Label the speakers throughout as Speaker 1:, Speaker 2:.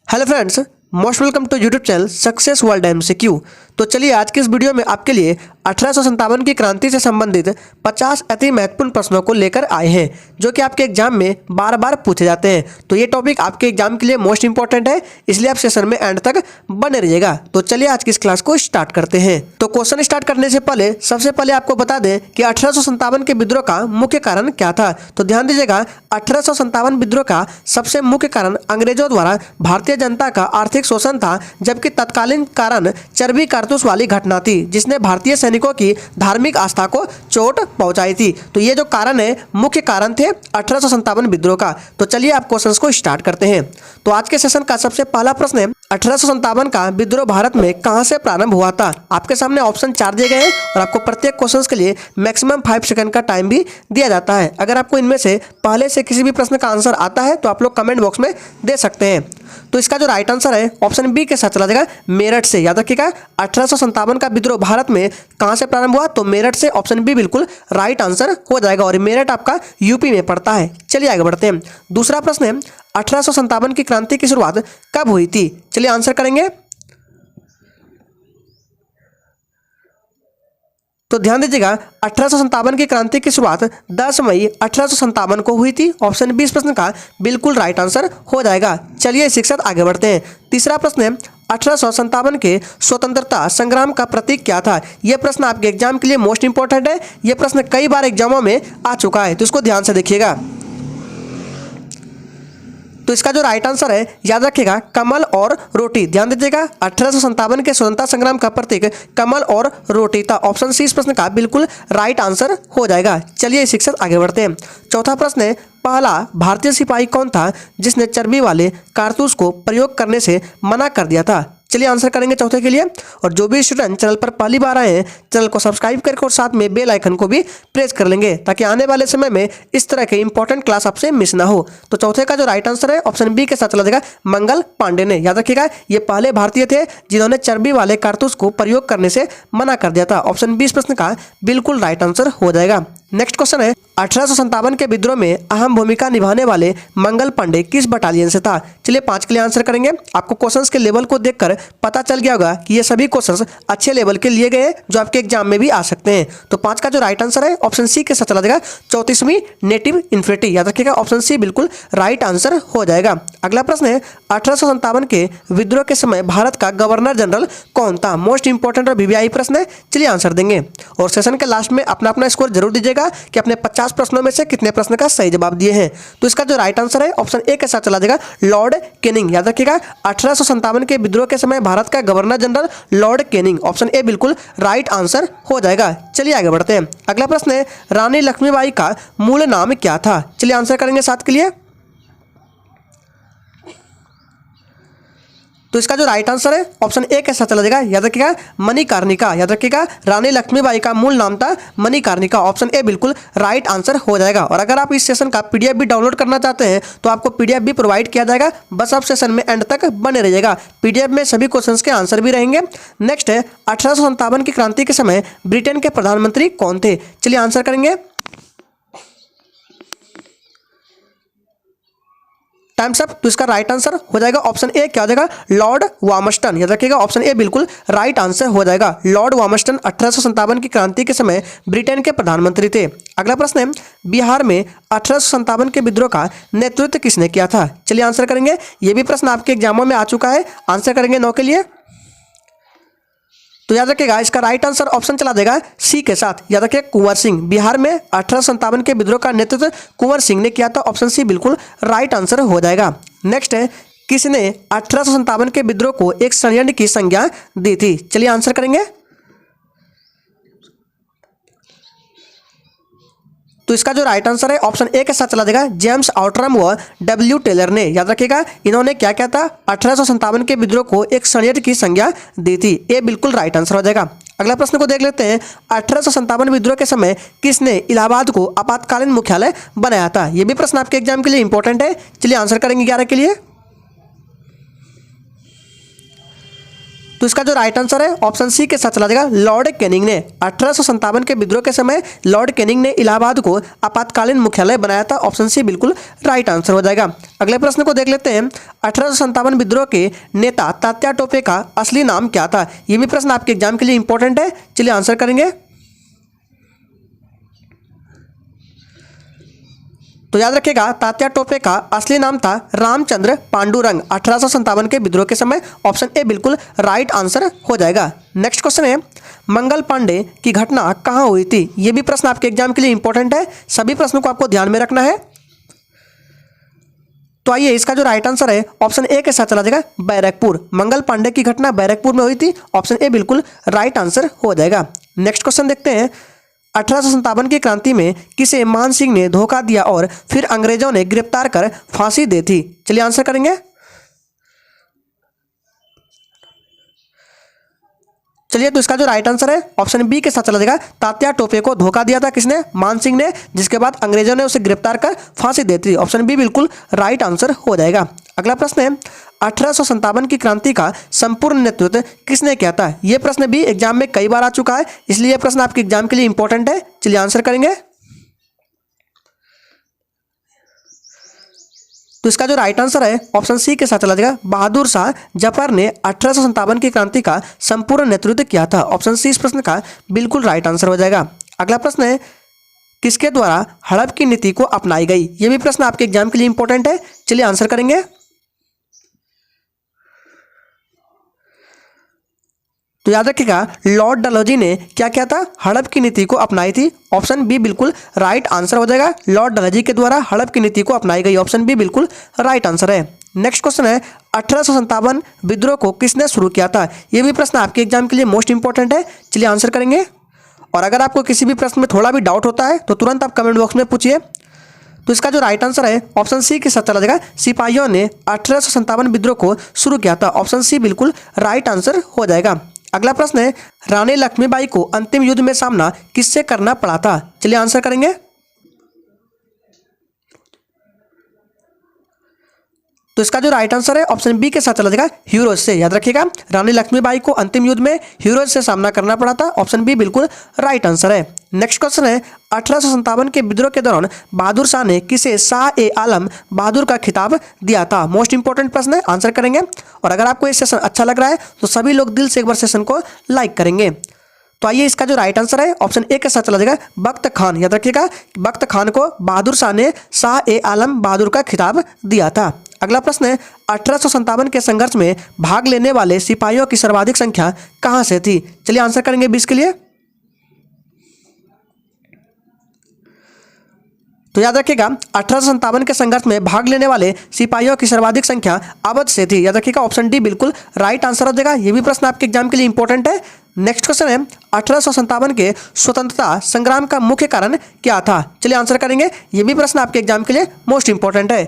Speaker 1: Hello friends, most welcome to YouTube channel success world MCQ. तो चलिए आज की इस वीडियो में आपके लिए 1857 की क्रांति से संबंधित 50 अति महत्वपूर्ण प्रश्नों को लेकर आए हैं जो कि आपके एग्जाम में बार बार पूछे जाते हैं। तो ये टॉपिक आपके एग्जाम के लिए मोस्ट इंपॉर्टेंट है, इसलिए आप सेशन में एंड तक बने रहिएगा। तो चलिए आज की इस क्लास को स्टार्ट करते हैं। तो क्वेश्चन स्टार्ट करने से पहले सबसे पहले आपको बता दें कि 1857 के विद्रोह का मुख्य कारण क्या था। तो ध्यान दीजिएगा, 1857 विद्रोह का सबसे मुख्य कारण अंग्रेजों द्वारा भारतीय जनता का आर्थिक शोषण था, जबकि तत्कालीन कारण चर्बी कारतूस वाली घटना थी जिसने भारतीय सैनिकों की धार्मिक आस्था को चोट पहुंचाई थी। तो ये जो कारण है, मुख्य कारण थे 1857 विद्रोह का। तो चलिए आप क्वेश्चंस को स्टार्ट करते हैं। तो आज के सेशन का सबसे पहला प्रश्न है, 1857 का विद्रोह भारत में कहां से प्रारंभ हुआ था। आपके सामने ऑप्शन 4 दिए गए हैं और आपको प्रत्येक क्वेश्चन के लिए मैक्सिमम 5 सेकंड का टाइम भी दिया जाता है। अगर आपको इनमें से पहले से किसी भी प्रश्न का आंसर आता है तो आप लोग कमेंट बॉक्स में दे सकते हैं। तो इसका जो राइट आंसर है ऑप्शन बी के साथ चला जाएगा, मेरठ से। याद रखिएगा, 1857 का विद्रोह भारत में कहां से प्रारंभ हुआ, तो मेरठ से। ऑप्शन बी बिल्कुल राइट आंसर हो जाएगा और मेरठ आपका यूपी में पड़ता है। चलिए आगे बढ़ते हैं। दूसरा प्रश्न है, 1857 की क्रांति की शुरुआत कब हुई थी। चलिए आंसर करेंगे। तो ध्यान दीजिएगा, 1857 की क्रांति की शुरुआत 10 मई 1857 को हुई थी। ऑप्शन बी इस प्रश्न का बिल्कुल राइट आंसर हो जाएगा। चलिए इसी के साथ आगे बढ़ते हैं। तीसरा प्रश्न है, 1857 के स्वतंत्रता संग्राम का प्रतीक क्या था। यह प्रश्न आपके एग्जाम के लिए मोस्ट इंपॉर्टेंट है। यह प्रश्न कई बार एग्जामों में आ चुका है, तो इसको ध्यान से देखिएगा। तो इसका जो राइट आंसर है, याद रखिएगा, कमल और रोटी। ध्यान दीजिएगा, 1857 के स्वतंत्रता संग्राम का प्रतीक कमल और रोटी था। ऑप्शन सी इस प्रश्न का बिल्कुल राइट आंसर हो जाएगा। चलिए इसी के साथ आगे बढ़ते हैं। चौथा प्रश्न है, पहला भारतीय सिपाही कौन था जिसने चर्बी वाले कारतूस को प्रयोग करने से मना कर दिया था। चलिए आंसर करेंगे चौथे के लिए। और जो भी स्टूडेंट चैनल पर पहली बार आए हैं, चैनल को सब्सक्राइब करके और साथ में बेल आइकन को भी प्रेस कर लेंगे ताकि आने वाले समय में इस तरह के इंपॉर्टेंट क्लास आपसे मिस ना हो। तो चौथे का जो राइट आंसर है ऑप्शन बी के साथ चला जाएगा, मंगल पांडे ने। याद रखिएगा, ये पहले भारतीय थे जिन्होंने चर्बी वाले कारतूस को प्रयोग करने से मना कर दिया था। ऑप्शन बी इस प्रश्न का बिल्कुल राइट आंसर हो जाएगा। नेक्स्ट क्वेश्चन है, 1857 के विद्रोह में अहम भूमिका निभाने वाले मंगल पांडे किस बटालियन से था। चलिए 5 के लिए आंसर करेंगे। आपको क्वेश्चंस के लेवल को देखकर पता चल गया होगा कि ये सभी क्वेश्चंस अच्छे लेवल के लिए गए हैं जो आपके एग्जाम में भी आ सकते हैं। तो 5 का जो राइट आंसर है ऑप्शन सी के साथ चला जाएगा, 34वीं नेटिव इन्फेंट्री। याद रखिएगा, ऑप्शन सी बिल्कुल राइट आंसर हो जाएगा। अगला प्रश्न है, 1857 के विद्रोह के समय भारत का गवर्नर जनरल कौन था। मोस्ट इंपॉर्टेंट और वीवीआई प्रश्न है। चलिए आंसर देंगे और सेशन के लास्ट में अपना अपना स्कोर जरूर दीजिएगा कि अपने 50 प्रश्नों में से कितने प्रश्न का सही जवाब दिए हैं। तो इसका जो राइट आंसर है ऑप्शन ए के साथ चला जाएगा, लॉर्ड कैनिंग। याद रखिएगा, 1857 के विद्रोह के समय भारत का governor general Lord Canning. Option A बिल्कुल राइट आंसर हो जाएगा। चलिए आगे बढ़ते हैं। अगला प्रश्न है, रानी लक्ष्मीबाई का मूल नाम क्या था। चलिए आंसर करेंगे 7 के लिए। तो इसका जो राइट आंसर है ऑप्शन ए के साथ चला जाएगा, याद रखिएगा, मणिकर्णिका। याद रखिएगा, रानी लक्ष्मीबाई का मूल नाम था मणिकर्णिका। ऑप्शन ए बिल्कुल राइट आंसर हो जाएगा। और अगर आप इस सेशन का पीडीएफ भी डाउनलोड करना चाहते हैं तो आपको पीडीएफ भी प्रोवाइड किया जाएगा। बस आप सेशन में एंड तक बने रहिएगा, पीडीएफ में सभी क्वेश्चंस के आंसर भी रहेंगे। नेक्स्ट है, 1857 की क्रांति के समय ब्रिटेन के प्रधानमंत्री कौन थे। चलिए आंसर करेंगे। Times up. तो इसका राइट आंसर हो जाएगा ऑप्शन ए, क्या हो जाएगा, लॉर्ड वार्मस्टन। याद रखिएगा, ऑप्शन ए बिल्कुल राइट आंसर हो जाएगा। लॉर्ड वार्मस्टन 1857 की क्रांति के समय ब्रिटेन के प्रधानमंत्री थे। अगला प्रश्न है, बिहार में 1857 के विद्रोह का नेतृत्व किसने किया था। चलिए आंसर करेंगे। यह भी प्रश्न आपके एग्जामों में आ चुका है। आंसर करेंगे 9 के लिए। तो याद रखिएगा, इसका राइट आंसर ऑप्शन चला देगा सी के साथ। याद रखिए, कुंवर सिंह। बिहार में 1857 के विद्रोह का नेतृत्व कुंवर सिंह ने किया था। ऑप्शन सी बिल्कुल राइट आंसर हो जाएगा। नेक्स्ट है, किसने 1857 के विद्रोह को एक षड्यंत्र की संज्ञा दी थी। चलिए आंसर करेंगे। तो इसका जो राइट आंसर है ऑप्शन ए के साथ चला जाएगा, जेम्स आउटरम व डब्ल्यू टेलर ने। याद रखिएगा, इन्होंने क्या किया था, 1857 के विद्रोह को एक षड्यंत्र की संज्ञा दी थी। ए बिल्कुल राइट आंसर हो जाएगा। अगला प्रश्न को देख लेते हैं, 1857 विद्रोह के समय किसने इलाहाबाद को आपातकालीन मुख्यालय बनाया था। यह भी प्रश्न आपके एग्जाम के लिए इंपॉर्टेंट है। चलिए आंसर करेंगे 11 के लिए। तो तो इसका जो राइट आंसर है ऑप्शन सी के साथ चला जाएगा, लॉर्ड कैनिंग ने 1857 के विद्रोह के समय लॉर्ड कैनिंग ने इलाहाबाद को आपातकालीन मुख्यालय बनाया था। ऑप्शन सी बिल्कुल राइट आंसर हो जाएगा। अगले प्रश्न को देख लेते हैं। 1857 विद्रोह के नेता तात्या टोपे का असली नाम क्या था? ये भी प्रश्न आपके एग्जाम के लिए इंपॉर्टेंट है। चलिए आंसर करेंगे। तो याद रखिएगा, तात्या टोपे का असली नाम था रामचंद्र पांडुरंग 1857 के विद्रोह के समय। ऑप्शन ए बिल्कुल राइट आंसर हो जाएगा। नेक्स्ट क्वेश्चन है, मंगल पांडे की घटना कहाँ हुई थी? यह भी प्रश्न आपके एग्जाम के लिए इंपॉर्टेंट है। सभी प्रश्नों को आपको ध्यान में रखना है। तो आइए, इसका जो राइट आंसर है ऑप्शन ए के साथ चला जाएगा, बैरकपुर। मंगल पांडे की घटना बैरकपुर में हुई थी। ऑप्शन ए बिल्कुल राइट आंसर हो जाएगा। नेक्स्ट क्वेश्चन देखते हैं। 1857 की क्रांति में किसे मान सिंह ने धोखा दिया और फिर अंग्रेजों ने गिरफ्तार कर फांसी दी थी? चलिए आंसर करेंगे। चलिए, तो इसका जो राइट आंसर है ऑप्शन बी के साथ चला जाएगा, तात्या टोपे को धोखा दिया था किसने? मान सिंह ने, जिसके बाद अंग्रेजों ने उसे गिरफ्तार कर फांसी दी थी। ऑप्शन बी बिल्कुल राइट आंसर हो जाएगा। अगला प्रश्न है, 1857 की क्रांति का संपूर्ण नेतृत्व किसने किया था? यह प्रश्न भी एग्जाम में कई बार आ चुका है, इसलिए यह प्रश्न आपके एग्जाम के लिए इंपॉर्टेंट है। चलिए आंसर करेंगे। तो इसका जो राइट आंसर है ऑप्शन सी के साथ चला जाएगा, बहादुर शाह जफर ने 1857 की क्रांति का संपूर्ण नेतृत्व किया था। ऑप्शन सी इस प्रश्न का बिल्कुल राइट आंसर हो जाएगा। अगला प्रश्न है, किसके द्वारा हड़प की नीति को अपनाई गई? यह भी प्रश्न आपके एग्जाम के लिए इंपॉर्टेंट है। चलिए आंसर करेंगे। तो याद रखिएगा, लॉर्ड डलहौजी ने क्या किया था? हड़प की नीति को अपनाई थी। ऑप्शन बी बिल्कुल राइट आंसर हो जाएगा, लॉर्ड डलहौजी के द्वारा हड़प की नीति को अपनाई गई। ऑप्शन बी बिल्कुल राइट आंसर है। नेक्स्ट क्वेश्चन है, 1857 विद्रोह को किसने शुरू किया था? यह भी प्रश्न आपके एग्जाम के लिए मोस्ट इंपॉर्टेंट है। चलिए आंसर करेंगे। और अगर आपको किसी भी प्रश्न में थोड़ा भी डाउट होता है तो तुरंत आप कमेंट बॉक्स में पूछिए। तो इसका जो राइट आंसर है ऑप्शन सी के साथ चला जाएगा, सिपाहियों ने 1857 विद्रोह को शुरू किया था। ऑप्शन सी बिल्कुल राइट आंसर हो जाएगा। अगला प्रश्न है, रानी लक्ष्मीबाई को अंतिम युद्ध में सामना किससे करना पड़ा था? चलिए आंसर करेंगे। तो इसका जो राइट आंसर है ऑप्शन बी के साथ चला जाएगा, हीरोज से। याद रखिएगा, रानी लक्ष्मीबाई को अंतिम युद्ध में हीरोज से सामना करना पड़ा था। ऑप्शन बी बिल्कुल राइट आंसर है। नेक्स्ट क्वेश्चन है, 1857 के विद्रोह के दौरान बहादुर शाह ने किसे शाह ए आलम बहादुर का खिताब दिया था? मोस्ट इंपॉर्टेंट प्रश्न है, आंसर करेंगे। और अगर आपको ये सेशन अच्छा लग रहा है तो सभी लोग दिल से एक बार सेशन को लाइक करेंगे। तो आइए, इसका जो राइट आंसर है ऑप्शन ए के साथ चला जाएगा, बख्त खान। याद रखिएगा, बख्त खान को बहादुर शाह ने शाह ए आलम बहादुर का खिताब दिया था। अगला प्रश्न है, 1857 के संघर्ष में भाग लेने वाले सिपाहियों की सर्वाधिक संख्या कहां से थी? चलिए आंसर करेंगे 20 के लिए। तो याद रखिएगा, 1857 के संघर्ष में भाग लेने वाले सिपाहियों की सर्वाधिक संख्या अवध से थी। याद रखिएगा, ऑप्शन डी बिल्कुल राइट आंसर हो जाएगा। यह भी प्रश्न आपके एग्जाम के लिए इंपॉर्टेंट है। नेक्स्ट क्वेश्चन है, 1857 के स्वतंत्रता संग्राम का मुख्य कारण क्या था? चलिए आंसर करेंगे। यह भी प्रश्न आपके एग्जाम के लिए मोस्ट इंपॉर्टेंट है।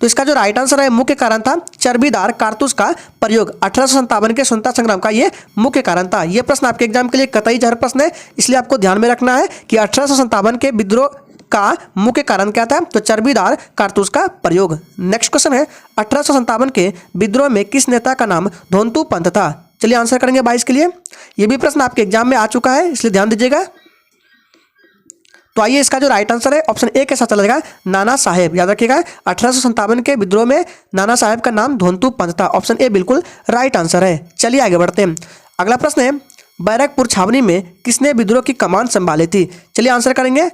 Speaker 1: तो इसका जो राइट आंसर है मुख्य कारण था चर्बीदार कारतूस का प्रयोग। 1857 के स्वतंत्रता संग्राम का ये मुख्य कारण था। यह प्रश्न आपके एग्जाम के लिए कतई जहर प्रश्न है, इसलिए आपको ध्यान में रखना है कि 1857 के विद्रोह का मुख्य कारण क्या था? तो चर्बीदार कारतूस का प्रयोग। नेक्स्ट क्वेश्चन है, 1857 के विद्रोह में किस नेता का नाम धोंतू पंत था? चलिए आंसर करेंगे 22 के लिए। यह भी प्रश्न आपके एग्जाम में आ चुका है, इसलिए ध्यान दीजिएगा। तो आइए, इसका जो राइट आंसर है ऑप्शन ए के साथ चला जाएगा, नाना साहेब। याद रखिएगा, 1857 के विद्रोह में नाना साहेब का नाम धोंतू पंत था। ऑप्शन ए बिल्कुल राइट आंसर है। चलिए आगे बढ़ते हैं। अगला प्रश्न है, बैरकपुर छावनी में किसने विद्रोह की कमान संभाली थी? चलिए आंसर करेंगे।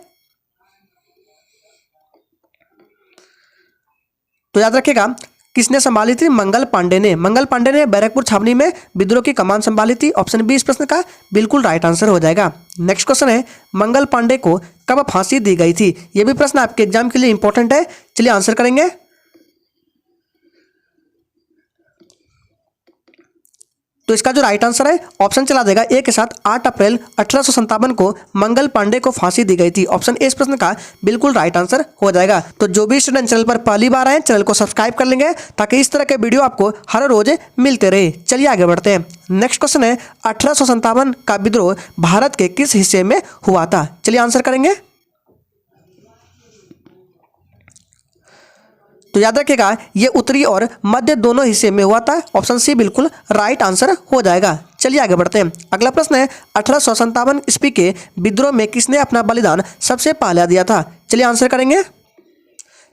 Speaker 1: तो याद रखिएगा, किसने संभाली थी? मंगल पांडे ने। मंगल पांडे ने बैरकपुर छावनी में विद्रोह की कमान संभाली थी। ऑप्शन बी इस प्रश्न का बिल्कुल राइट आंसर हो जाएगा। नेक्स्ट क्वेश्चन है, मंगल पांडे को कब फांसी दी गई थी? यह भी प्रश्न आपके एग्जाम के लिए इंपॉर्टेंट है। चलिए आंसर करेंगे। तो इसका जो राइट आंसर है ऑप्शन चला जाएगा ए के साथ, 8 अप्रैल 1857 को मंगल पांडे को फांसी दी गई थी। ऑप्शन ए इस प्रश्न का बिल्कुल राइट आंसर हो जाएगा। तो जो भी स्टूडेंट चैनल पर पहली बार आए, चैनल को सब्सक्राइब कर लेंगे ताकि इस तरह के वीडियो आपको हर रोज मिलते रहे। चलिए आगे बढ़ते हैं। नेक्स्ट क्वेश्चन है, 1857 का विद्रोह भारत के किस हिस्से में हुआ था? चलिए आंसर करेंगे। तो याद रखिएगा ये उत्तरी और मध्य दोनों हिस्से में हुआ था। ऑप्शन सी बिल्कुल राइट आंसर हो जाएगा। चलिए आगे बढ़ते हैं। अगला प्रश्न है 1857 ईस्वी के विद्रोह में किसने अपना बलिदान सबसे पहले दिया था? चलिए आंसर करेंगे।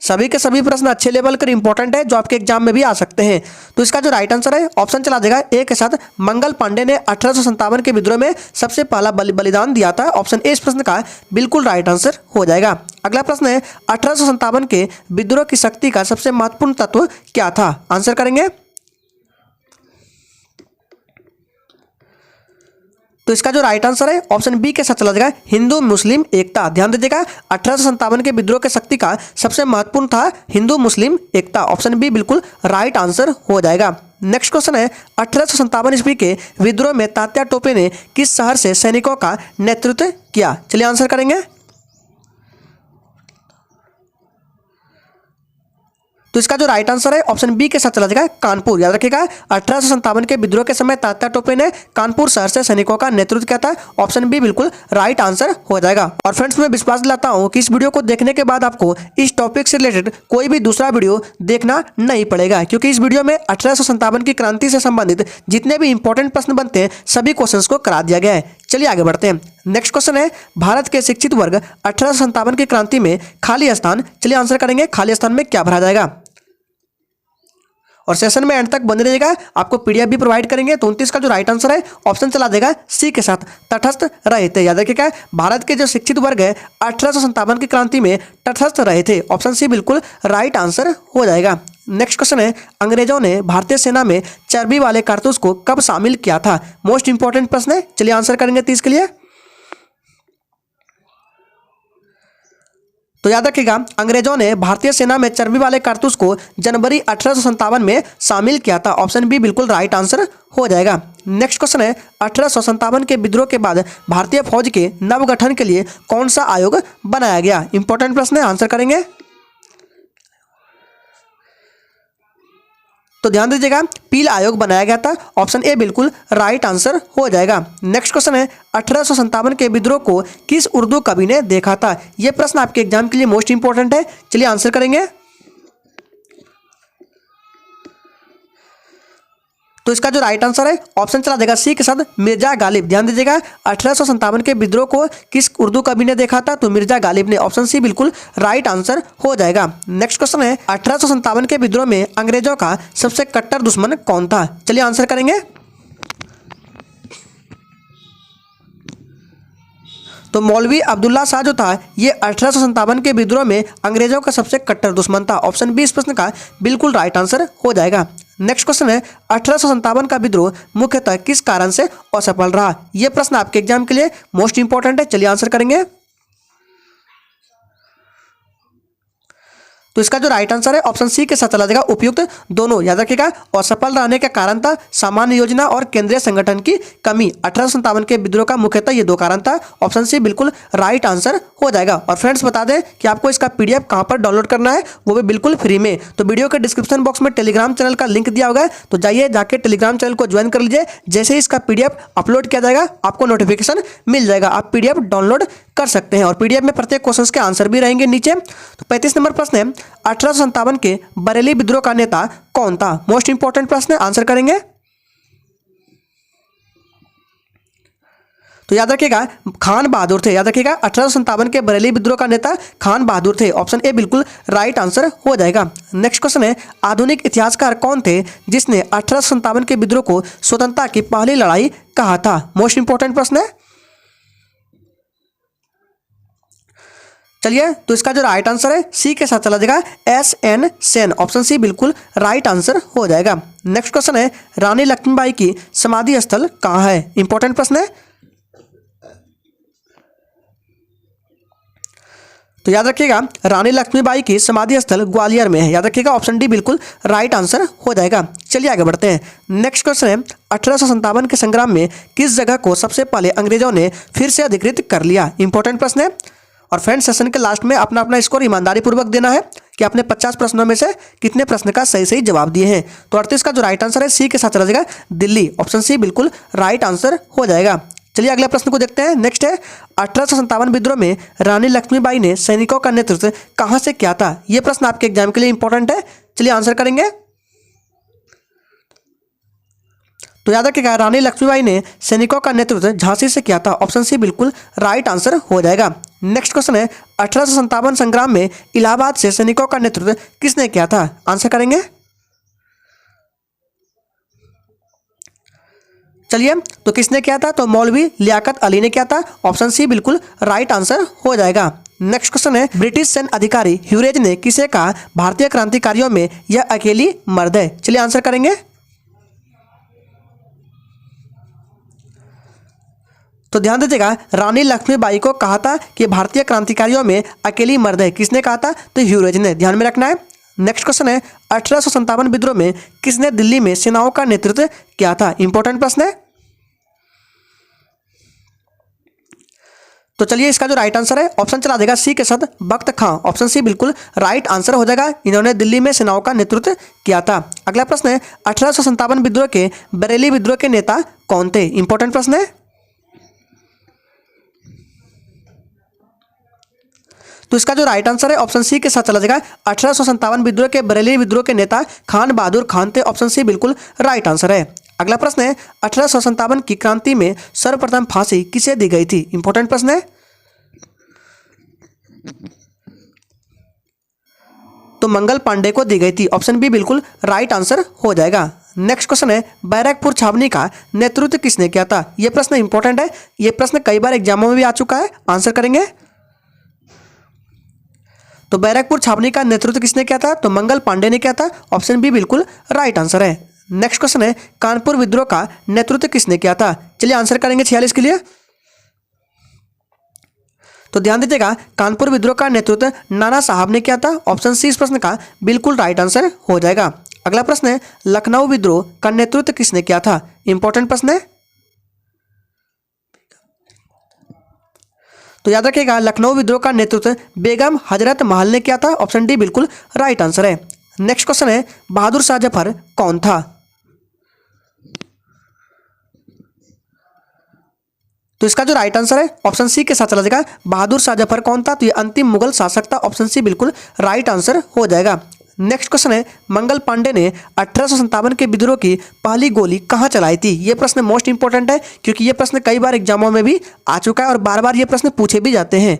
Speaker 1: सभी के सभी प्रश्न अच्छे लेवल के इंपॉर्टेंट है जो आपके एग्जाम में भी आ सकते हैं। तो इसका जो राइट आंसर है ऑप्शन चला देगा ए के साथ, मंगल पांडे ने 1857 के विद्रोह में सबसे पहला बलिदान दिया था। ऑप्शन ए इस प्रश्न का बिल्कुल राइट आंसर हो जाएगा। अगला प्रश्न है 1857 के विद्रोह की शक्ति का सबसे महत्वपूर्ण तत्व क्या था? आंसर करेंगे। तो इसका जो राइट आंसर है ऑप्शन बी के साथ चला जाएगा, हिंदू मुस्लिम एकता। ध्यान दीजिएगा 1857 के विद्रोह की शक्ति का सबसे महत्वपूर्ण था हिंदू मुस्लिम एकता। ऑप्शन बी बिल्कुल राइट आंसर हो जाएगा। नेक्स्ट क्वेश्चन है 1857 ईस्वी के विद्रोह में तात्या टोपे ने किस शहर से सैनिकों का नेतृत्व किया? चलिए आंसर करेंगे। तो इसका जो राइट आंसर है ऑप्शन बी के साथ चला जाएगा, कानपुर। याद रखिएगा 1857 के विद्रोह के समय तात्या टोपे ने कानपुर शहर से सैनिकों का नेतृत्व किया था। ऑप्शन बी बिल्कुल राइट आंसर हो जाएगा। और फ्रेंड्स मैं विश्वास दिलाता हूं कि इस वीडियो को देखने के बाद आपको इस टॉपिक से रिलेटेड कोई भी दूसरा वीडियो देखना नहीं पड़ेगा, क्योंकि इस वीडियो में 1857 की क्रांति से संबंधित जितने भी इंपॉर्टेंट प्रश्न बनते हैं सभी क्वेश्चंस को करा दिया गया है। चलिए आगे बढ़ते हैं। नेक्स्ट क्वेश्चन है भारत के शिक्षित वर्ग 1857 की क्रांति में खाली स्थान। चलिए आंसर करेंगे, खाली स्थान में क्या भरा जाएगा? और सेशन में एंड तक बने रहिएगा, आपको पीडीएफ भी प्रोवाइड करेंगे। तो 29 का जो राइट आंसर है ऑप्शन चला देगा सी के साथ, तटस्थ रहे थे। याद रखिएगा भारत के जो शिक्षित वर्ग है 1857 की क्रांति में तटस्थ रहे थे। ऑप्शन सी बिल्कुल राइट आंसर हो जाएगा। नेक्स्ट क्वेश्चन है अंग्रेजों ने भारतीय सेना में चर्बी वाले कारतूस को कब शामिल किया था? मोस्ट इंपॉर्टेंट प्रश्न है। चलिए आंसर करेंगे 30 के लिए। तो याद रखिएगा अंग्रेजों ने भारतीय सेना में चर्बी वाले कारतूस को जनवरी 1857 में शामिल किया था। ऑप्शन बी बिल्कुल राइट आंसर हो जाएगा। नेक्स्ट क्वेश्चन है 1857 के विद्रोह के बाद भारतीय फौज के नवगठन के लिए कौन सा आयोग बनाया गया? इंपॉर्टेंट प्रश्न है, आंसर करेंगे। तो ध्यान दीजिएगा पील आयोग बनाया गया था। ऑप्शन ए बिल्कुल राइट आंसर हो जाएगा। नेक्स्ट क्वेश्चन है 1857 के विद्रोह को किस उर्दू कवि ने देखा था? यह प्रश्न आपके एग्जाम के लिए मोस्ट इंपॉर्टेंट है। चलिए आंसर करेंगे। तो इसका जो राइट आंसर है ऑप्शन चला देगा सी के साथ, मिर्जा गालिब। ध्यान दीजिएगा 1857 के विद्रोह को किस उर्दू कवि ने देखा था? तो मिर्जा गालिब ने। ऑप्शन सी बिल्कुल राइट आंसर हो जाएगा। नेक्स्ट क्वेश्चन है 1857 के विद्रोह में अंग्रेजों का सबसे कट्टर दुश्मन कौन था? चलिए आंसर करेंगे। तो मौलवी अब्दुल्ला शाह जो था ये 1857 के विद्रोह में अंग्रेजों का सबसे कट्टर दुश्मन था। ऑप्शन बी इस प्रश्न का बिल्कुल राइट आंसर हो जाएगा। नेक्स्ट क्वेश्चन है 1857 का विद्रोह मुख्यतः किस कारण से असफल रहा? यह प्रश्न आपके एग्जाम के लिए मोस्ट इंपॉर्टेंट है। चलिए आंसर करेंगे। तो इसका जो राइट आंसर है ऑप्शन सी के साथ चला जाएगा, उपयुक्त दोनों। याद रखिएगा असफल रहने का कारण था सामान्य योजना और केंद्रीय संगठन की कमी। 1857 के विद्रोह का मुख्यतः ये दो कारण था। ऑप्शन सी बिल्कुल राइट आंसर हो जाएगा। और फ्रेंड्स बता दें कि आपको इसका पीडीएफ कहां पर डाउनलोड करना है, वो भी बिल्कुल फ्री में। तो वीडियो के डिस्क्रिप्शन बॉक्स में टेलीग्राम चैनल का लिंक दिया होगा, तो जाइए जाके टेलीग्राम चैनल को ज्वाइन कर लीजिए। जैसे ही इसका पीडीएफ अपलोड किया जाएगा आपको नोटिफिकेशन मिल जाएगा, आप पीडीएफ डाउनलोड कर सकते हैं। और पीडीएफ में प्रत्येक क्वेश्चन के आंसर भी रहेंगे नीचे। तो 35 नंबर प्रश्न है 1857 के बरेली विद्रोह का नेता कौन था? मोस्ट इंपॉर्टेंट प्रश्न है, आंसर करेंगे। तो याद रखिएगा खान बहादुर थे। याद रखिएगा 1857 के बरेली विद्रोह का नेता खान बहादुर थे। ऑप्शन ए बिल्कुल राइट आंसर हो जाएगा। नेक्स्ट क्वेश्चन है आधुनिक इतिहासकार कौन थे जिसने 1857 के विद्रोह को स्वतंत्रता की पहली लड़ाई कहा था? मोस्ट इंपॉर्टेंट प्रश्न है। चलिए तो इसका जो राइट आंसर है सी के साथ चला जाएगा, एस.एन. सेन। ऑप्शन सी बिल्कुल राइट आंसर हो जाएगा। नेक्स्ट क्वेश्चन है रानी लक्ष्मीबाई की समाधि स्थल कहाँ है? इंपॉर्टेंट प्रश्न है। तो याद रखिएगा रानी लक्ष्मीबाई की समाधि स्थल ग्वालियर में है। याद रखिएगा ऑप्शन डी बिल्कुल राइट आंसर हो जाएगा। चलिए आगे बढ़ते हैं। नेक्स्ट क्वेश्चन है 1857 के संग्राम में किस जगह को सबसे पहले अंग्रेजों ने फिर से अधिकृत कर लिया? इंपॉर्टेंट प्रश्न है। और फ्रेंड्स सेशन के लास्ट में अपना अपना स्कोर ईमानदारी पूर्वक देना है कि आपने 50 प्रश्नों में से कितने प्रश्न का सही जवाब दिए हैं। तो 38 का जो राइट आंसर है सी के साथ चला जाएगा, दिल्ली। ऑप्शन सी बिल्कुल राइट आंसर हो जाएगा। चलिए अगले प्रश्न को देखते हैं। नेक्स्ट है 1857 विद्रोह में रानी लक्ष्मीबाई ने सैनिकों का नेतृत्व कहां से किया था। यह प्रश्न आपके एग्जाम के लिए इंपॉर्टेंट है। चलिए आंसर करेंगे। तो याद रखिएगा रानी लक्ष्मीबाई ने सैनिकों का नेतृत्व झांसी से किया था। ऑप्शन सी बिल्कुल राइट आंसर हो जाएगा। नेक्स्ट क्वेश्चन है 1857 संग्राम में इलाहाबाद से सैनिकों का नेतृत्व किसने किया था। आंसर करेंगे। चलिए तो किसने किया था, तो मौलवी लियाकत अली ने किया था। ऑप्शन सी बिल्कुल राइट आंसर हो जाएगा। नेक्स्ट क्वेश्चन है ब्रिटिश सैन्य अधिकारी ह्यूरेज ने किसे कहा भारतीय क्रांतिकारियों में यह अकेली मर्द है। चलिए आंसर करेंगे। तो ध्यान दीजिएगा रानी लक्ष्मीबाई को कहा था कि भारतीय क्रांतिकारियों में अकेली मर्द है। किसने कहा था, तो ह्यूरेज ने। ध्यान में रखना है। नेक्स्ट क्वेश्चन है 1857 विद्रोह में किसने दिल्ली में सेनाओं का नेतृत्व किया था। इंपॉर्टेंट प्रश्न है। तो चलिए इसका जो राइट आंसर है ऑप्शन चला देगा सी के साथ बख्त खां। ऑप्शन सी बिल्कुल राइट आंसर हो जाएगा। इन्होंने दिल्ली में सेनाओं का नेतृत्व किया था। अगला प्रश्न है 1857 विद्रोह के बरेली विद्रोह के नेता कौन थे। इंपॉर्टेंट प्रश्न है। तो इसका जो राइट आंसर है ऑप्शन सी के साथ चला जाएगा। 1857 विद्रोह के बरेली विद्रोह के नेता खान बहादुर खान थे। ऑप्शन सी बिल्कुल राइट आंसर है। अगला प्रश्न है 1857 की क्रांति में सर्वप्रथम फांसी किसे दी गई थी। इंपॉर्टेंट प्रश्न है। तो मंगल पांडे को दी गई थी। ऑप्शन बी बिल्कुल राइट आंसर हो जाएगा। नेक्स्ट क्वेश्चन है बैरकपुर छावनी का नेतृत्व किसने किया था। यह प्रश्न इंपॉर्टेंट है। यह प्रश्न कई बार एग्जामों में भी आ चुका है। आंसर करेंगे। तो बैरकपुर छावनी का नेतृत्व किसने किया था, तो मंगल पांडे ने किया था। ऑप्शन बी बिल्कुल राइट आंसर है। नेक्स्ट क्वेश्चन है कानपुर विद्रोह का नेतृत्व किसने किया था। चलिए आंसर करेंगे 46 के लिए। तो ध्यान दीजिएगा कानपुर विद्रोह का नेतृत्व नाना साहब ने किया था। ऑप्शन सी इस प्रश्न का बिल्कुल राइट आंसर हो जाएगा। अगला प्रश्न है लखनऊ विद्रोह का नेतृत्व किसने किया था। इंपॉर्टेंट प्रश्न है। तो याद रखिएगा लखनऊ विद्रोह का नेतृत्व बेगम हजरत महल ने किया था। ऑप्शन डी बिल्कुल राइट आंसर है। नेक्स्ट क्वेश्चन है बहादुर शाह जफर कौन था। तो इसका जो राइट आंसर है ऑप्शन सी के साथ चला जाएगा। बहादुर शाह जफर कौन था, तो ये अंतिम मुगल शासक था। ऑप्शन सी बिल्कुल राइट आंसर हो जाएगा। नेक्स्ट क्वेश्चन है मंगल पांडे ने 1857 के विद्रोह की पहली गोली कहां चलाई थी। यह प्रश्न मोस्ट इंपॉर्टेंट है क्योंकि यह प्रश्न कई बार एग्जामों में भी आ चुका है और बार बार ये प्रश्न पूछे भी जाते हैं।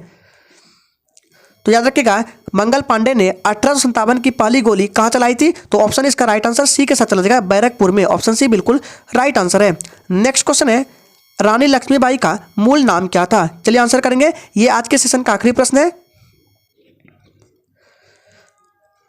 Speaker 1: तो याद रखिएगा मंगल पांडे ने 1857 की पहली गोली कहां चलाई थी, तो ऑप्शन इसका राइट आंसर सी के साथ चला जाएगा बैरकपुर में। ऑप्शन सी बिल्कुल राइट आंसर है। नेक्स्ट क्वेश्चन है रानी लक्ष्मीबाई का मूल नाम क्या था। चलिए आंसर करेंगे। ये आज के सेशन का आखिरी प्रश्न है।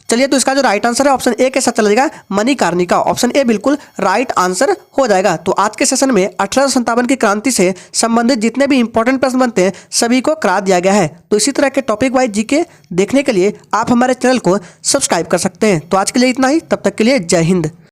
Speaker 1: चलिए तो इसका जो राइट आंसर है ऑप्शन ए के साथ चला जाएगा मणिकर्णिका। ऑप्शन ए बिल्कुल राइट आंसर हो जाएगा। तो आज के सेशन में 1857 की क्रांति से संबंधित जितने भी इंपॉर्टेंट प्रश्न बनते हैं सभी को करा दिया गया है। तो इसी तरह के टॉपिक वाइज जीके देखने के लिए आप हमारे चैनल को सब्सक्राइब कर सकते हैं। तो आज के लिए इतना ही। तब तक के लिए जय हिंद।